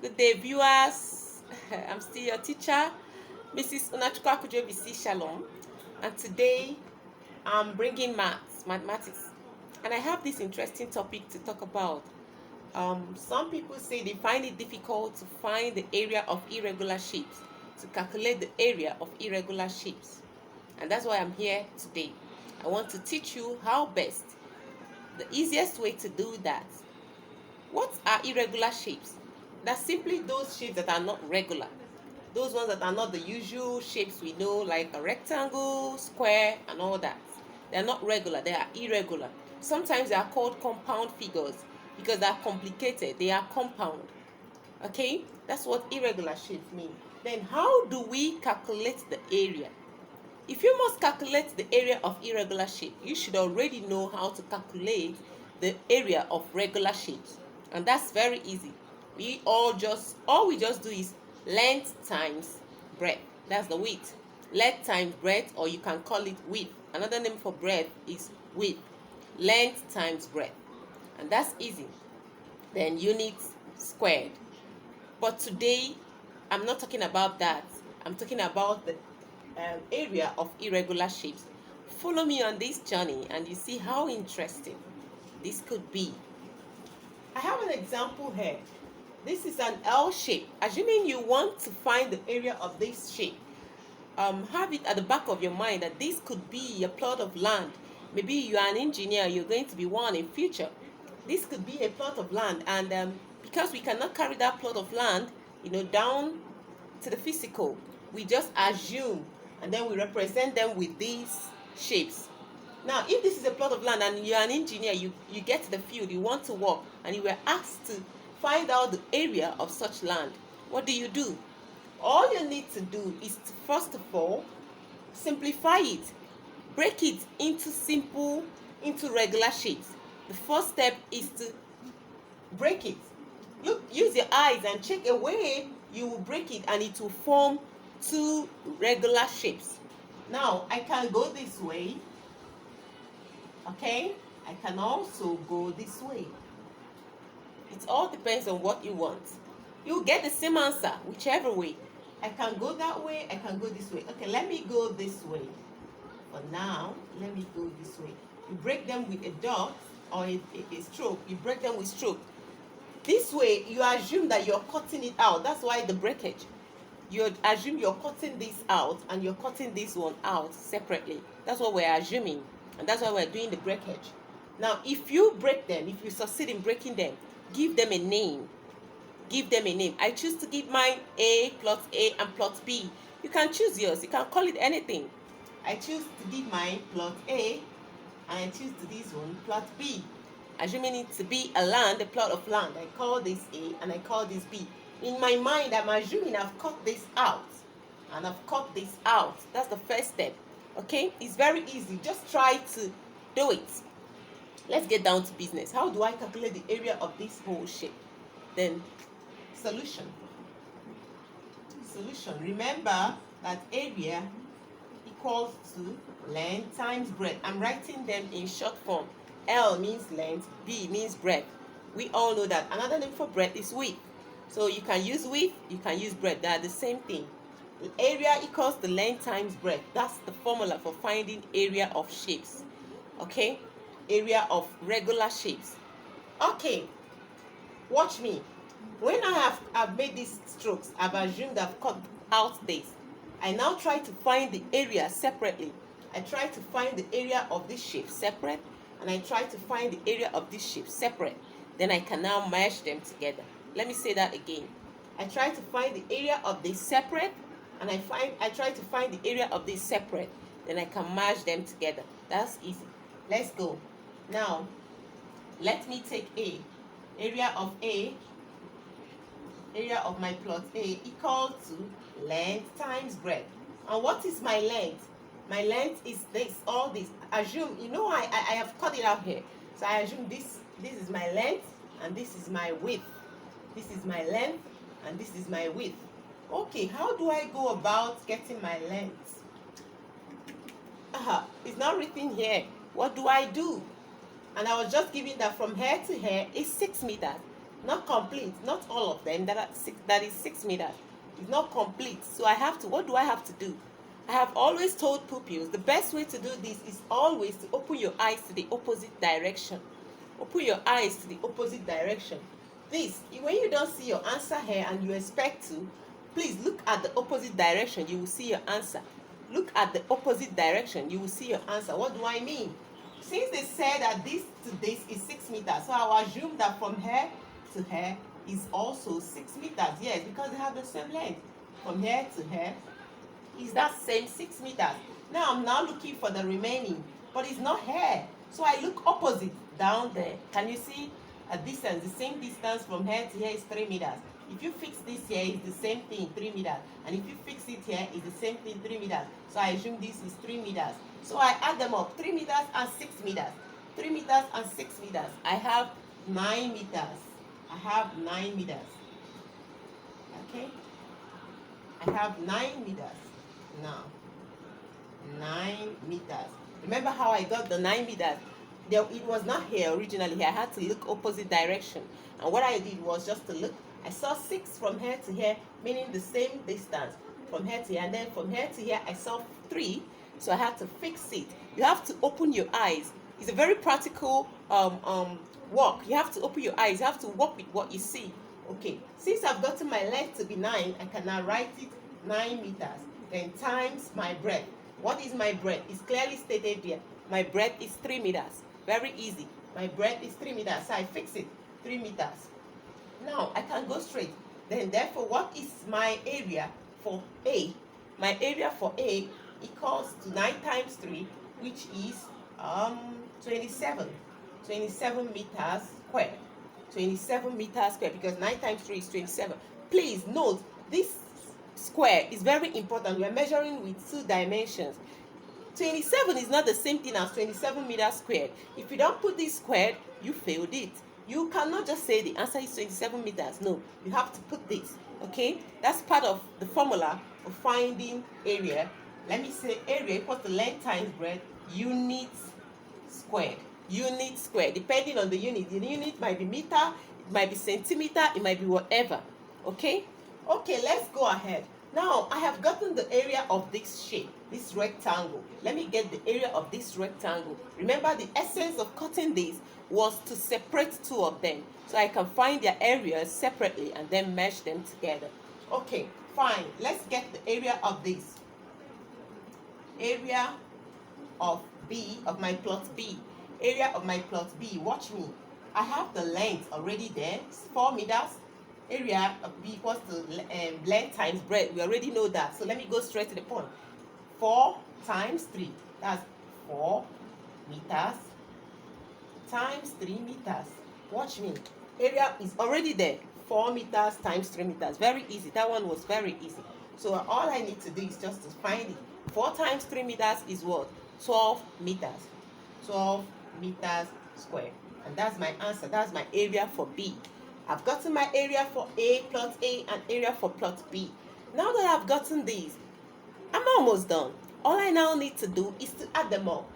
Good day, viewers. I'm still your teacher, Mrs. Unachukwu Akujobisi Shalom, and today I'm bringing mathematics, and I have this interesting topic to talk about. Some people say they find it difficult to find the area of irregular shapes, to calculate the area of irregular shapes, and that's why I'm here today. I want to teach you how best, the easiest way to do that. What are irregular shapes? That's simply those shapes that are not regular. Those ones that are not the usual shapes we know, like a rectangle, square, and all that. They're not regular, they are irregular. Sometimes they are called compound figures because they are complicated, they are compound. Okay, that's what irregular shapes mean. Then how do we calculate the area? If you must calculate the area of irregular shape, you should already know how to calculate the area of regular shapes. And that's very easy. All we just do is length times breadth. That's the width. Length times breadth, or you can call it width. Another name for breadth is width. Length times breadth. And that's easy. Then units squared. But today, I'm not talking about that. I'm talking about the area of irregular shapes. Follow me on this journey and you see how interesting this could be. I have an example here. This is an L shape. Assuming you want to find the area of this shape, have it at the back of your mind that this could be a plot of land. Maybe you are an engineer, you're going to be one in future. This could be a plot of land, and because we cannot carry that plot of land, down to the physical, we just assume, and then we represent them with these shapes. Now, if this is a plot of land and you're an engineer, you get to the field, you want to work, and you were asked to find out the area of such land, what do? All you need to do is to, first of all, simplify it. Break it into regular shapes. The first step is to break it. Look, use your eyes and check a way you will break it, and it will form two regular shapes. Now, I can go this way. Okay? I can also go this way. It all depends on what you want. You'll get the same answer, whichever way. I can go that way, I can go this way. Okay, let me go this way. For now, let me go this way. You break them with a dot or a stroke. You break them with stroke. This way, you assume that you're cutting it out. That's why the breakage. You assume you're cutting this out and you're cutting this one out separately. That's what we're assuming. And that's why we're doing the breakage. Now, if you break them, if you succeed in breaking them, give them a name. Give them a name. I choose to give mine plot A and plot B. You can choose yours. You can call it anything. I choose to give mine plot A, and I choose to this one plot B. Assuming it to be a plot of land. I call this A and I call this B. In my mind, I'm assuming I've cut this out. And I've cut this out. That's the first step. Okay? It's very easy. Just try to do it. Let's get down to business. How do I calculate the area of this whole shape? Then, solution. Remember that area equals to length times breadth. I'm writing them in short form. L means length, B means breadth. We all know that. Another name for breadth is width. So you can use width, you can use breadth. They are the same thing. Area equals the length times breadth. That's the formula for finding area of shapes. Okay? Area of regular shapes. Okay. Watch me. When I've made these strokes, I've assumed I've cut out this. I now try to find the area separately. I try to find the area of this shape separate, and I try to find the area of this shape separate. Then I can now merge them together. Let me say that again. I try to find the area of this separate, and I try to find the area of this separate. Then I can merge them together. That's easy. Let's go. Now, let me take A. Area of my plot A equal to length times breadth. And what is my length? My length is this, all this. Assume, I have cut it out here. So I assume this is my length and this is my width. This is my length and this is my width. Okay, how do I go about getting my length? It's not written here. What do I do? And I was just giving that from here to here is 6 meters. not complete, not all of them, that is 6 meters. It's not complete. So I have to, what do I have to do? I have always told pupils the best way to do this is always to open your eyes to the opposite direction. Open your eyes to the opposite direction. This, when you don't see your answer here and you expect to, please look at the opposite direction. You will see your answer. Look at the opposite direction. You will see your answer. What do I mean? Since they said that this to this is 6 meters, so I will assume that from here to here is also 6 meters. Yes, because they have the same length. From here to here is that same 6 meters. Now I'm now looking for the remaining, but it's not here. So I look opposite down there. Can you see a distance? The same distance from here to here is 3 meters. If you fix this here, it's the same thing, 3 meters. And if you fix it here, it's the same thing, 3 meters. So I assume this is 3 meters. So I add them up, 3 meters and 6 meters. 3 meters and 6 meters. I have 9 meters. I have 9 meters. Okay? I have 9 meters. Now, 9 meters. Remember how I got the 9 meters? It was not here originally. I had to look opposite direction. And what I did was just to look. I saw 6 from here to here, meaning the same distance from here to here. And then from here to here, I saw 3. So I had to fix it. You have to open your eyes. It's a very practical work. You have to open your eyes. You have to work with what you see. Okay. Since I've gotten my length to be 9, I can now write it 9 meters. Then times my breadth. What is my breadth? It's clearly stated there. My breadth is 3 meters. Very easy. My breadth is 3 meters. So I fix it. 3 meters. Now I can go straight. Then therefore, what is my area for A? My area for A equals to 9 times 3, which is 27. 27 meters squared. 27 meters squared, because 9 times 3 is 27. Please note, this square is very important. We are measuring with 2 dimensions. 27 is not the same thing as 27 meters squared. If you don't put this squared, you failed it. You cannot just say the answer is 27 meters. No, you have to put this. Okay? That's part of the formula for finding area. Let me say area equals to length times breadth, units squared. Unit squared. Depending on the unit. The unit might be meter, it might be centimeter, it might be whatever. Okay? Okay, let's go ahead. Now, I have gotten the area of this shape, this rectangle. Let me get the area of this rectangle. Remember, the essence of cutting this was to separate 2 of them. So I can find their areas separately and then mesh them together. Okay, fine. Let's get the area of this. Area of B, of my plot B. Area of my plot B. Watch me. I have the length already there. It's 4 meters. Area of B equals to length times breadth. We already know that. So let me go straight to the point. 4 times 3. That's 4 meters times 3 meters. Watch me. Area is already there. 4 meters times 3 meters. Very easy. That one was very easy. So all I need to do is just to find it. 4 times 3 meters is what? 12 meters. 12 meters squared. And that's my answer. That's my area for B. I've gotten my area for A, plot A, and area for plot B. Now that I've gotten these, I'm almost done. All I now need to do is to add them up.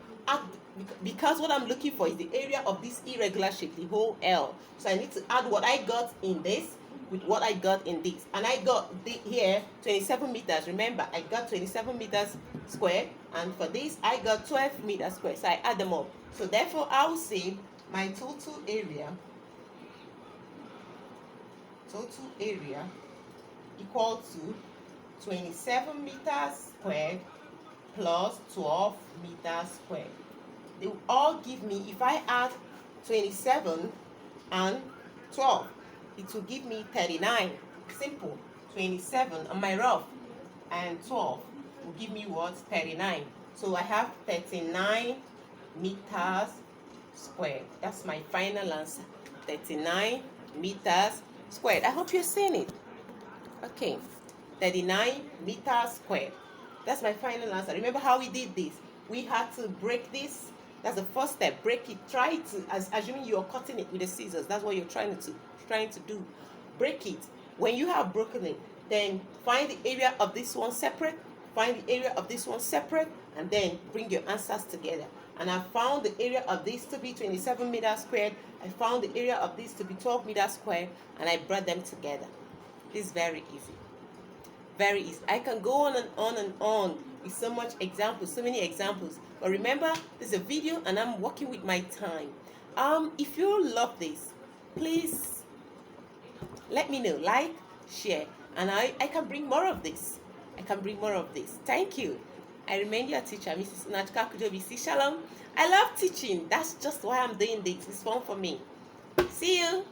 Because what I'm looking for is the area of this irregular shape, the whole L. So I need to add what I got in this with what I got in this. And I got here 27 meters. Remember, I got 27 meters squared. And for this, I got 12 meters squared. So I add them up. So therefore, I will say my total area equal to 27 meters squared plus 12 meters squared. They will all give me, if I add 27 and 12, it will give me 39. Simple. 27 on my rough and 12 will give me what? 39. So I have 39 meters squared. That's my final answer. 39 meters squared. I hope you're seeing it. Okay. 39 meters squared. That's my final answer. Remember how we did this? We had to break this. That's the first step. Break it. Try to, assuming you're cutting it with the scissors. That's what you're trying to do. Break it. When you have broken it, then find the area of this one separate. Find the area of this one separate. And then bring your answers together. and I found the area of this to be 27 meters squared. I found the area of this to be 12 meters squared, and I brought them together. This is very easy. Very easy. I can go on and on and on with so much examples, so many examples. But remember, this is a video and I'm working with my time. If you love this, please let me know. Like, share, and I can bring more of this. I can bring more of this. Thank you. I remain your teacher, Mrs. Untitled Chapter. Shalom. I love teaching. That's just why I'm doing this. It's fun for me. See you.